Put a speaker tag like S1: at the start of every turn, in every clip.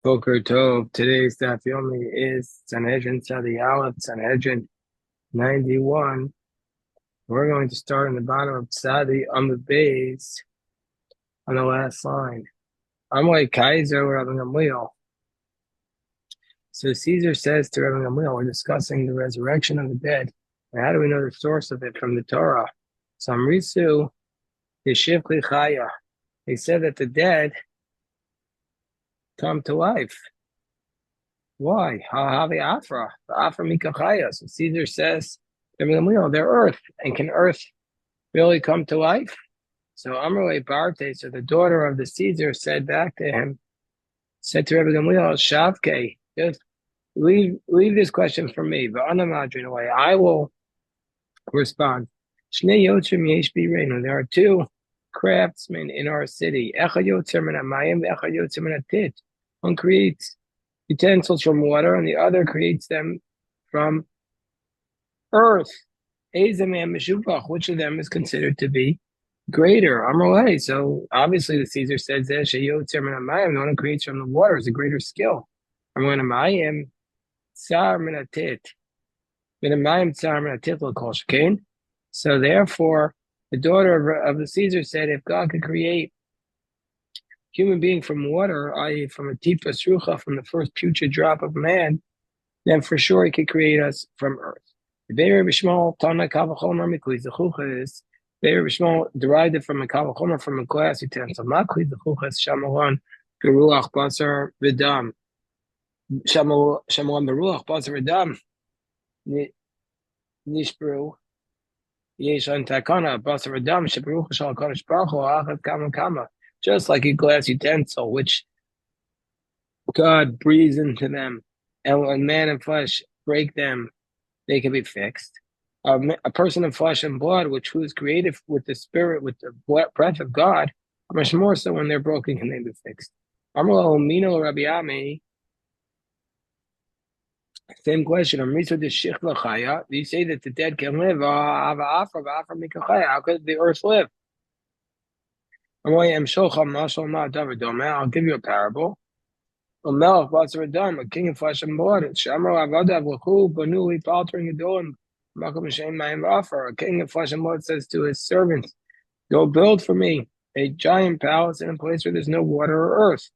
S1: Boker Tov. Today's daf yomi is Sanhedrin Sadi Aleph, Sanhedrin 91. We're going to start in the bottom of Sadi on the base on the last line. I'm like Kaiser, we're having a meal. So Caesar says to Rabbi Gamliel, we're discussing the resurrection of the dead. And how do we know the source of it from the Torah? Samrisu Yeshivli Chaya. He said that the dead come to life. Why? The Afra Mikachaya. So Caesar says, they're earth. And can earth really come to life? So Amrle Barte, so the daughter of the Caesar, said back to him, said to Rabbi Gamliel, Shavke, just leave this question for me. But Anamadrin away, I will respond. Shnei Yotzim Yesh Birenu. There are two craftsmen in our city. Echad Yotzim and Amayim, Echad Yotzim and Atit. One creates utensils from water, and the other creates them from earth. Which of them is considered to be greater? Amrulay. So obviously the Caesar says that the one who creates from the water is a greater skill. So therefore, the daughter of the Caesar said, if God could create human being from water, i.e. from a tipa srucha, from the first putrid drop of man, then for sure he could create us from earth. The Be'er B'Shmuel Tana Kavachomer Mikli Zechucha is Be'er B'Shmuel derived it from a Kavachomer from a glass utensil. Makli Zechucha is Shamalan Beruach Basar V'Dam. Shamalan Beruach Basar V'Dam Nishbru Yeshan Takana Basar V'Dam Shebruch Shal Kodesh Baruch Hu Achad Kama Kama. Just like a glass utensil, which God breathes into them, and when man and flesh break them, they can be fixed. A person of flesh and blood, which was created with the spirit, with the breath of God, much more so when they're broken can they be fixed. Same question. Do you say that the dead can live? How could the earth live? I'll give you a parable. A king of flesh and blood. A king of flesh and blood says to his servants, go build for me a giant palace in a place where there's no water or earth.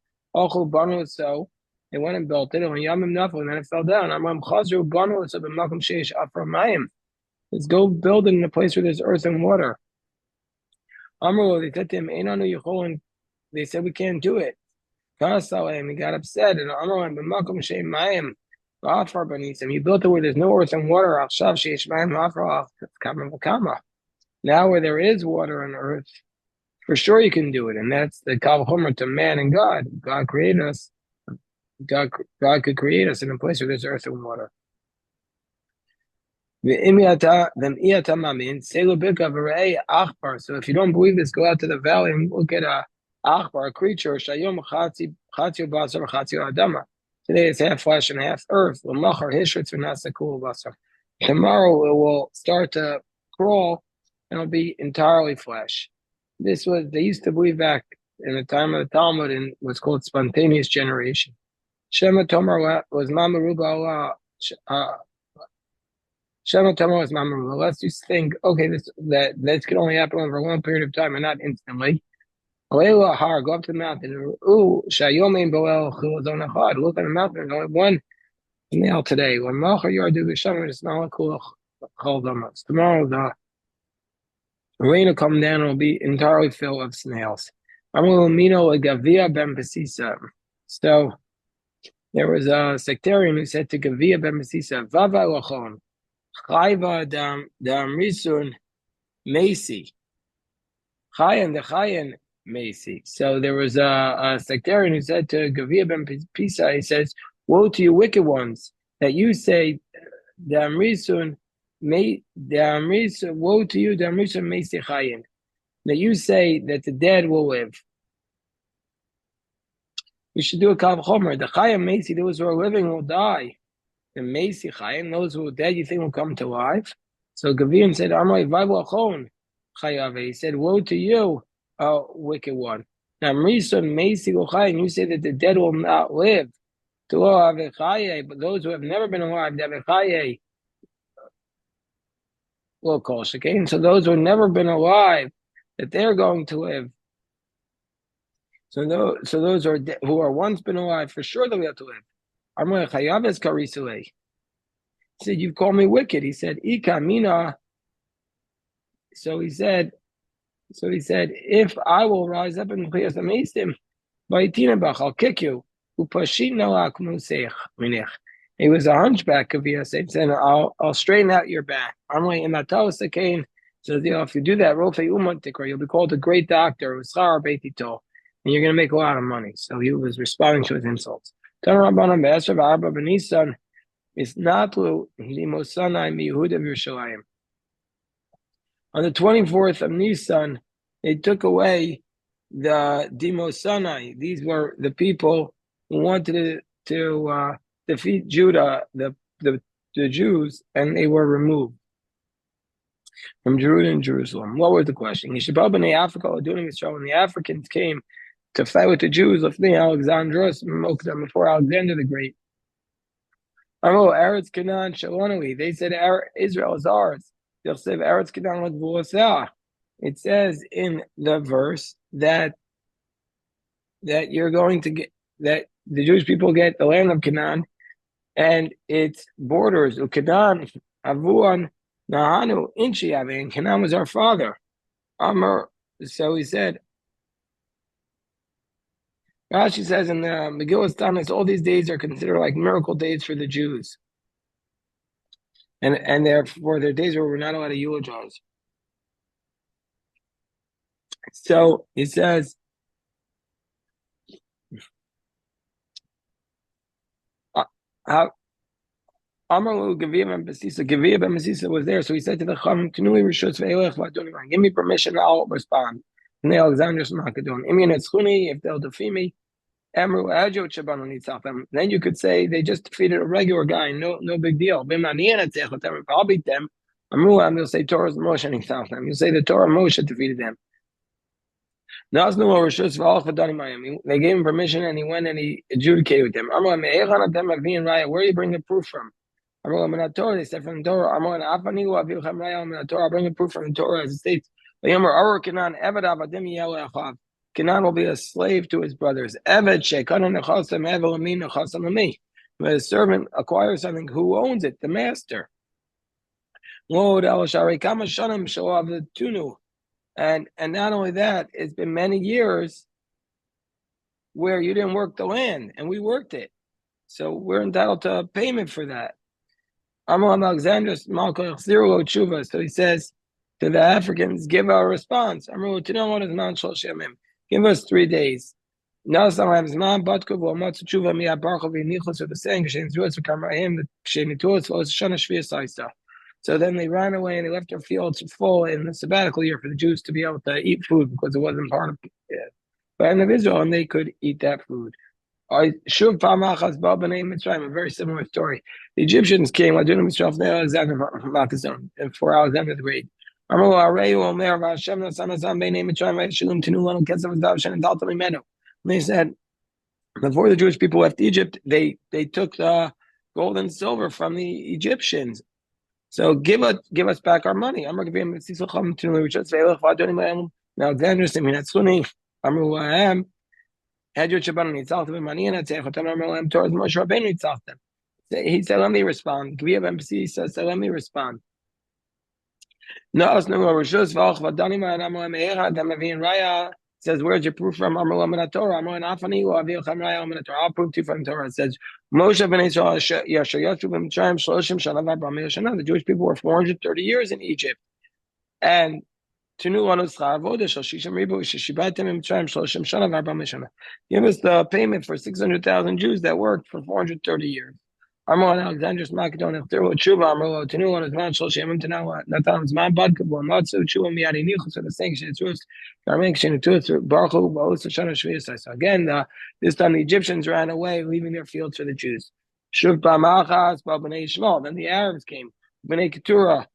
S1: So they went and built it, and then it fell down. Let's go build it in a place where there's earth and water. They said to him, they said we can't do it. He got upset, and he built it where there's no earth and water. Now where there is water and earth, for sure you can do it, and that's the kavchomer to man and God. God created us. God could create us in a place where there's earth and water. So if you don't believe this, go out to the valley and look at a achbar, a creature. Today it's half flesh and half earth. Tomorrow it will start to crawl and it'll be entirely flesh. They used to believe back in the time of the Talmud in what's called spontaneous generation. Shema Tomar was Mama Ruba Shema Tomar was Mama Ruba. Let's just think, okay, this can only happen over a long period of time and not instantly. Go up to the mountain. Look at the mountain. There's only one nail today. Tomorrow the rain will come down and will be entirely filled with snails. So there was a sectarian who said to Gavia ben Basisa, Vava Lachon, Chayva dam Risun Macy. Chayan the Chayan Macy. So there was a sectarian who said to Gavia ben Pisa, he says, woe to you wicked ones, that you say, dam Risun, woe to you, dam Risun Macy Chayan, that you say that the dead will live. We should do a kav chomer. The Chayim Macy, those who are living will die. The Macy Chayim, those who are dead, you think will come to life. So Gavim said, Amrei Vayvu Achon Chayav. He said, woe to you, wicked one. And you say that the dead will not live. But those who have never been alive, so those who have never been alive, that they're going to live. So those who are once been alive, for sure they'll be able to live. He said, "You've called me wicked." He said, "Ika mina." So he said, if I will rise up and clear some Eastim, I'll kick you. He was a hunchback of Yosef, saying, I'll straighten out your back. I'm like, in that Cain. So if you do that, you'll be called a great doctor, and you're going to make a lot of money. So he was responding to his insults. It's not on the 24th of Nisan, they took away the Dimosanai. These were the people who wanted to defeat Judah, the Jews, and they were removed from Jerusalem. What was the question? Africa, when the Africans came to fight with the Jews, before Alexander the Great. They said Israel is ours. It says in the verse that you're going to get, that the Jewish people get the land of Canaan and its borders. Canaan, Avuan, Nahanu, Inchiave, and Canaan was our father. So he said, Rashi says in the Megillah Tanis, all these days are considered like miracle days for the Jews. And therefore, they're days where we're not allowed to eulogize. So he says, Amalu Gavia and Basisa. Gavia and Basisa was there, so he said to the Chum, give me permission, I'll respond. And the Alexander's Makadon. If they'll defeat me, then you could say they just defeated a regular guy, no big deal. If I'll beat them, you'll say Torah's Moshe and them. You'll say the Torah Moshe defeated them. They gave him permission and he went and he adjudicated with them. Where are you bringing the proof from? They said from the Torah. I'll bring a proof from the Torah as it states. Canaan will be a slave to his brothers. When a servant acquires something, who owns it? The master. And not only that, it's been many years where you didn't work the land and we worked it. So we're entitled to payment for that. So he says to the Africans, give our response. Give us 3 days. So then they ran away and they left their fields full in the sabbatical year for the Jews to be able to eat food because it wasn't part of the land of Israel and they could eat that food. A very similar story. The Egyptians came for Alexander the Great. They said, before the Jewish people left Egypt, they took the gold and silver from the Egyptians. So give us back our money. Now Alexander said, he said, let me respond. He says, let me respond. Says, where's your proof from? I'll prove to you from Torah. It says, the Jewish people were 430 years in Egypt. And give us the payment for 600,000 Jews that worked for 430 years. Alexander's Macedonia, again, this time the Egyptians ran away, leaving their fields for the Jews. Then the Arabs came. B'nai Keturah.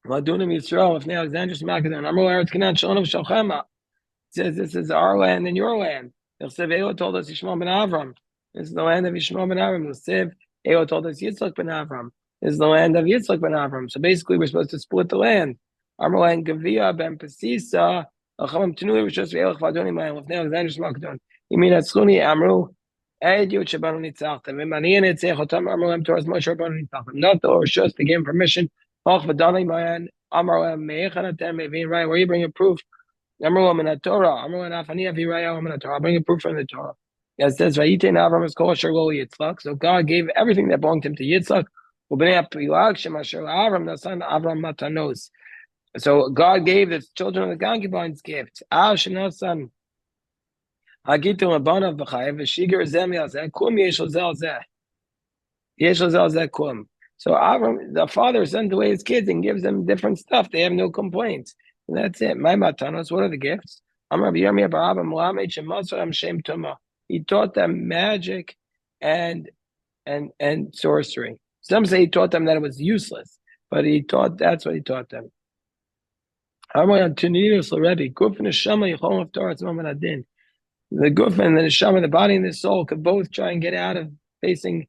S1: If now Alexander's Macedonia, says this is our land and your land. Elo told us Yishmael ben Avram. This is the land of Yishmael ben Avram. Elo told us Yitzchak ben Avram. This is the land of Yitzchak ben Avram. So basically, we're supposed to split the land. Amrlan Gavia ben Pesisa. Achamim Tenuli Rishos Ve'elach Vadoni Ma'el Lefnei Alexander Shmakdon. Yimin Atzluni Amru. Ed Yud Shabanu Nitzachtem. V'mani and Etzech Otam Amrlam Torah Moshe Rabanu Nitzachtem. Not the Rishos to give him permission. Och Vadoni Ma'an Amrlam Me'echan Atem Mevin Rai. Where you bring a proof? Number one in the Torah. I'll bring a proof from the Torah. It says, "Vayitein Avram es kol asher lo Yitzchak." So God gave everything that belonged to him to Yitzchak. So God gave the children of the concubines gifts. So Avram, the father sends away his kids and gives them different stuff. They have no complaints. And that's it. My matanos, what are the gifts? He taught them magic and sorcery. Some say he taught them that it was useless, but that's what he taught them. The guf and the neshama, the body and the soul, could both try and get out of facing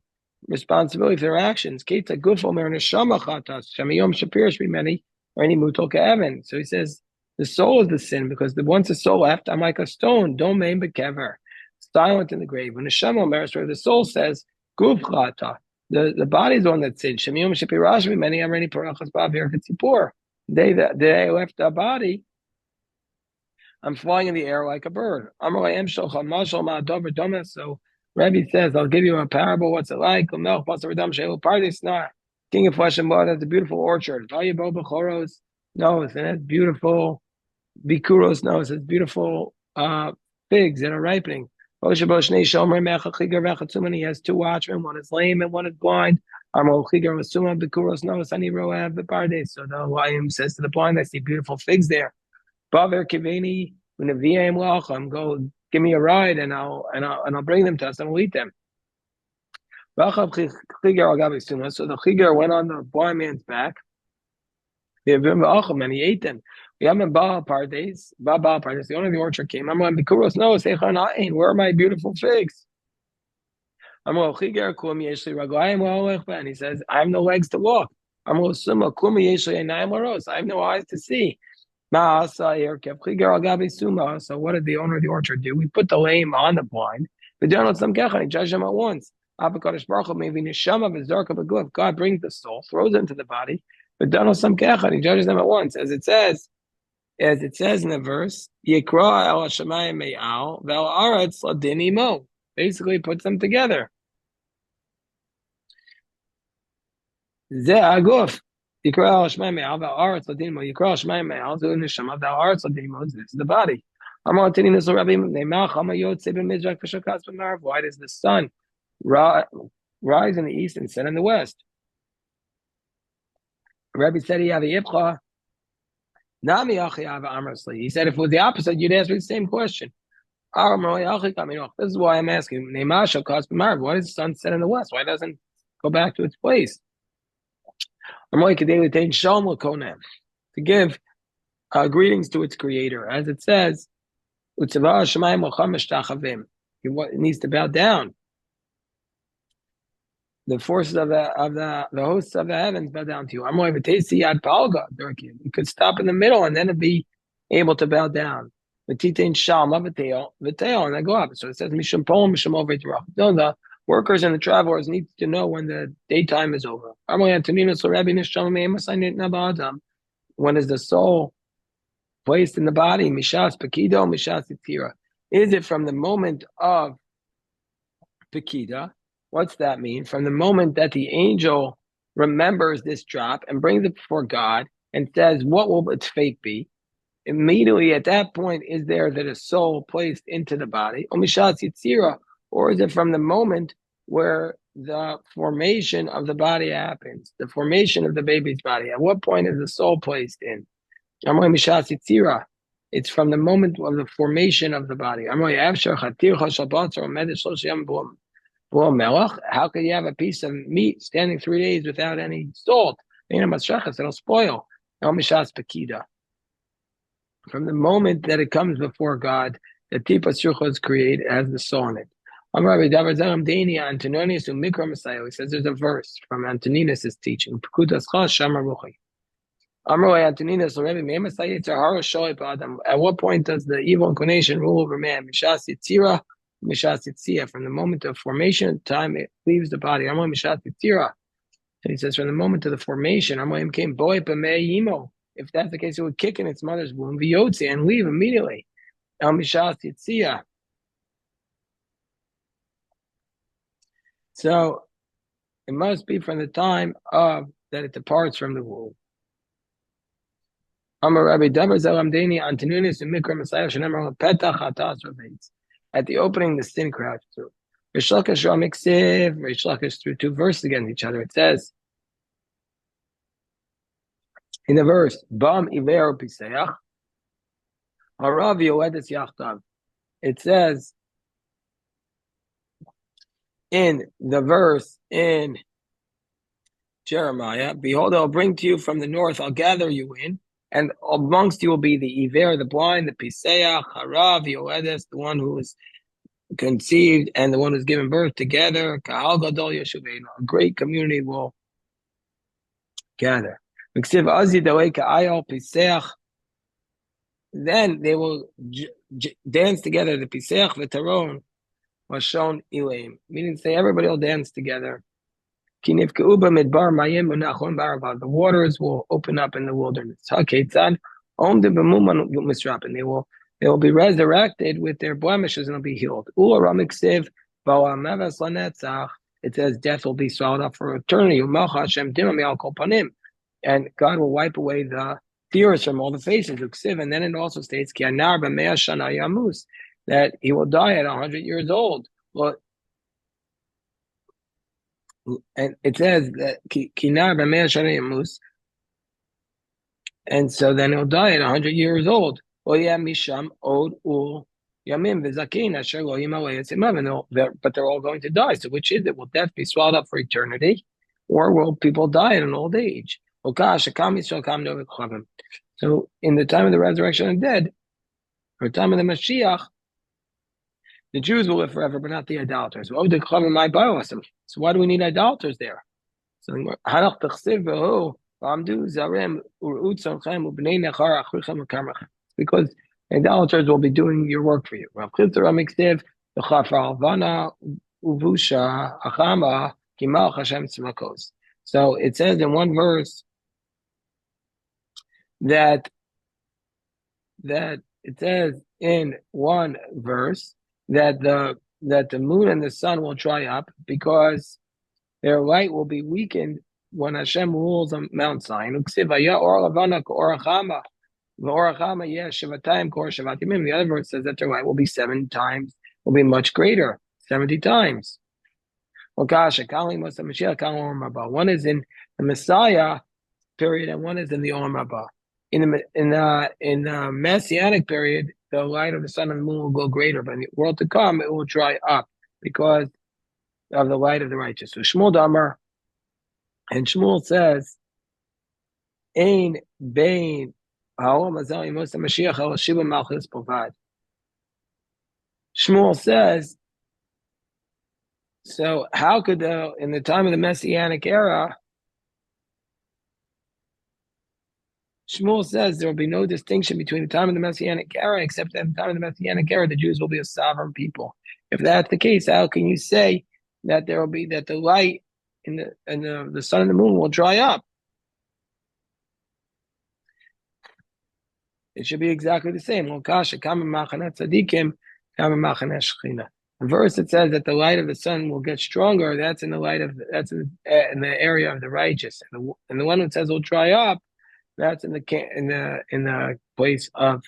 S1: responsibility for their actions. Keita guf omer neshama chatas shamayom shapirish b'meni or any mutol ka'evan. So he says the soul is the sin because once the soul left, I'm like a stone. Don't maim bekever, silent in the grave. When neshama omer, the soul says guf chata, the body is the one that sinned. Shamayom shapirash b'meni amreni parachas ba'avir v'tzipor. They left the body. I'm flying in the air like a bird. So Rebbe says, I'll give you a parable. What's it like? King of flesh and blood has a beautiful orchard. No, it's beautiful bikuros. No, it's beautiful figs that are ripening. He has two watchmen. One is lame and one is blind. So the lion says to the blind, I see beautiful figs there. Go give me a ride and I'll bring them to us and we'll eat them. So the chiger went on the blind man's back and he ate them. We have Baal Pardes. The owner of the orchard came. Where are my beautiful figs? And he says, I have no legs to walk. I have no eyes to see. So what did the owner of the orchard do? We put the lame on the blind, but he judged them at once. God brings the soul, throws it into the body, but he judges them at once. As it says in the verse, basically puts them together. This is the body. Why does the sun rise in the east and set in the west? Rabbi said he said if it was the opposite, you'd ask me the same question. This is why I'm asking. Why does the sun set in the west? Why doesn't it go back to its place? To give greetings to its creator, as it says, it needs to bow down. The forces of the hosts of the heavens bow down to you. You could stop in the middle and then it'd be able to bow down. And then go up. So it says No, the workers and the travelers need to know when the daytime is over. When is the soul placed in the body? Mishas Pekido, Mishas Yitzira. Is it from the moment of Pekida? What's that mean? From the moment that the angel remembers this drop and brings it before God and says, what will its fate be? Immediately at that point, is there that a soul placed into the body? Or Mishas Yitzira? Or is it from the moment where the formation of the body happens, the formation of the baby's body? At what point is the soul placed in? It's from the moment of the formation of the body. How could you have a piece of meat standing 3 days without any salt? It'll spoil. from the moment that it comes before God, the Tipas Shulcha is created as the soul in it. Antoninus Mikra Messiah. He says there's a verse from Antoninus' teaching. At what point does the evil inclination rule over man? From the moment of formation, time it leaves the body. And he says from the moment of the formation, if that's the case, it would kick in its mother's womb, and leave immediately. So it must be from the time of that it departs from the womb. At the opening, the sin crouched through. Rish Lakish through two verses against each other. It says in the verse, Bam Iver Piseach, Harav Yoedes Yachtav. It says in the verse in Jeremiah, behold, I'll bring to you from the north, I'll gather you in, and amongst you will be the Iver, the blind, the Piseach, Harav Yoedes, the one who is conceived and the one who's given birth together. Kahal Gadol Yeshuveinu, a great community will gather. Then they will dance together. The Piseach v'Taron was shown Elim, meaning say everybody will dance together. The waters will open up in the wilderness. And they will be resurrected with their blemishes and will be healed. It says death will be swallowed up for eternity. And God will wipe away the tears from all the faces. And then it also states that he will die at 100 years old. Well, and it says that and so then he'll die at 100 years old. But they're all going to die. So which is it? Will death be swallowed up for eternity? Or will people die at an old age? So in the time of the resurrection of the dead, or time of the Mashiach, the Jews will live forever, but not the idolaters. So why do we need idolaters there? So because idolaters will be doing your work for you. So it says in one verse that it says in one verse that the moon and the sun will dry up because their light will be weakened when Hashem rules on Mount Sinai. The other verse says that their light will be 7 times, will be much greater, 70 times. One is in the Messiah period, and one is in the Olam Haba. In the Messianic period, the light of the sun and the moon will go greater, but in the world to come, it will dry up because of the light of the righteous. So Shmuel Damar, and Shmuel says, Ein bein Shmuel says, so how could in the time of the Messianic era, Shmuel says there will be no distinction between the time of the Messianic era, except that at the time of the Messianic era, the Jews will be a sovereign people. If that's the case, how can you say that there will be that the light in the sun and the moon will dry up? It should be exactly the same. The verse that says that the light of the sun will get stronger, that's in the area of the righteous, and the one that says will dry up, that's in the place of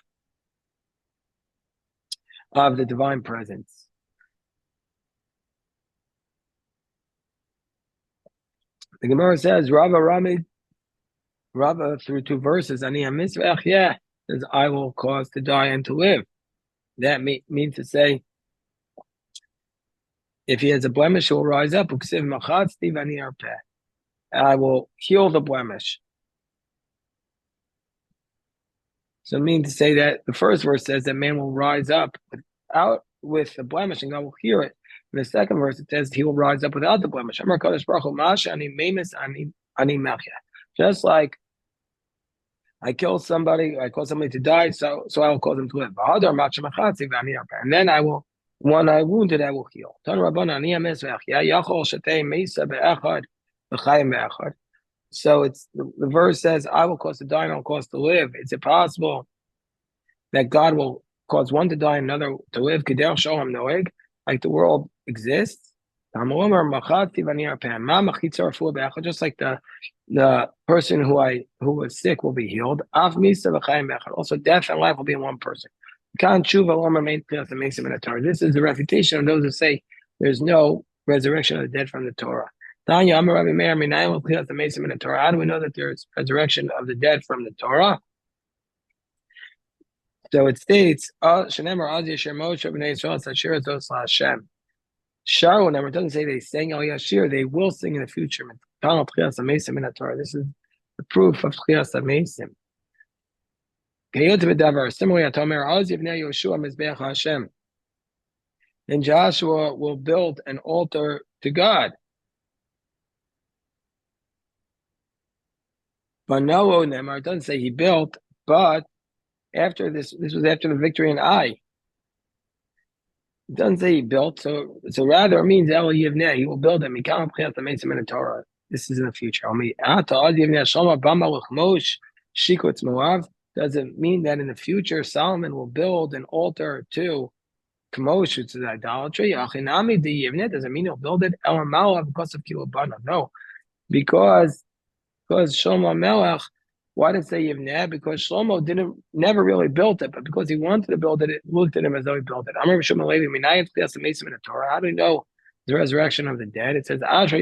S1: the divine presence. The Gemara says, Rava through 2 verses, says, I will cause to die and to live. That means to say, if he has a blemish, he will rise up. I will heal the blemish. So I mean to say that the first verse says that man will rise up with the blemish and God will hear it. In the second verse, it says he will rise up without the blemish. Just like I kill somebody, I cause somebody to die, so I will cause them to live. And then I will, when I wounded, I will heal. So it's the verse says, I will cause to die and I will cause to live. Is it possible that God will cause one to die and another to live? Like the world exists. Just like the person who was sick will be healed. Also, death and life will be in one person. This is the refutation of those who say there's no resurrection of the dead from the Torah. How do we know that there's resurrection of the dead from the Torah? So it states, Sharo never doesn't say they sang El Yashir, they will sing in the future. This is the proof of Tchias HaMesim. Similarly, then Joshua will build an altar to God. But no, Nemar doesn't say he built, but after this was after the victory in Ai. It doesn't say he built, so rather it means El Yivneh, he will build him. He can't put the Mesim in the Torah. This is in the future. Does it mean that in the future Solomon will build an altar to Kamosh, which is idolatry? Does it mean he'll build it? Because of Kilabana. No, because Shlomo Melech, why did it say Yivneh? Because Shlomo never really built it, but because he wanted to build it, it looked at him as though he built it. How do we know the resurrection of the dead? It says, so how do we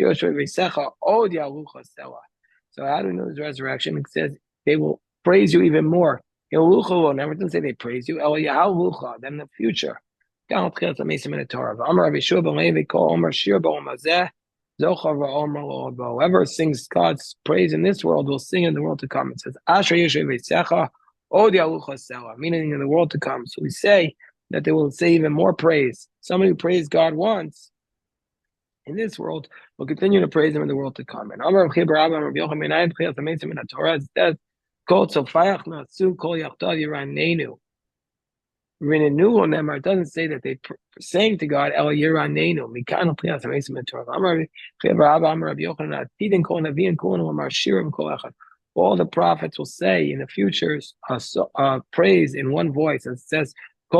S1: know the resurrection? It says they will praise you even more. Never didn't say they praise you. Then the future. Whoever sings God's praise in this world will sing in the world to come. It says, meaning in the world to come. So we say that they will say even more praise. Somebody who praised God once in this world will continue to praise him in the world to come. And it doesn't say that they saying to God, El Yiranenu, Mikano Prias Amesim in Torah. All the prophets will say in the future praise in one voice. It says, they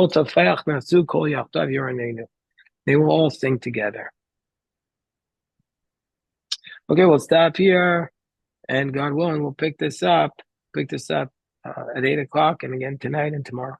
S1: will all sing together. Okay, we'll stop here, and God willing, we'll pick this up at 8 o'clock, and again tonight and tomorrow.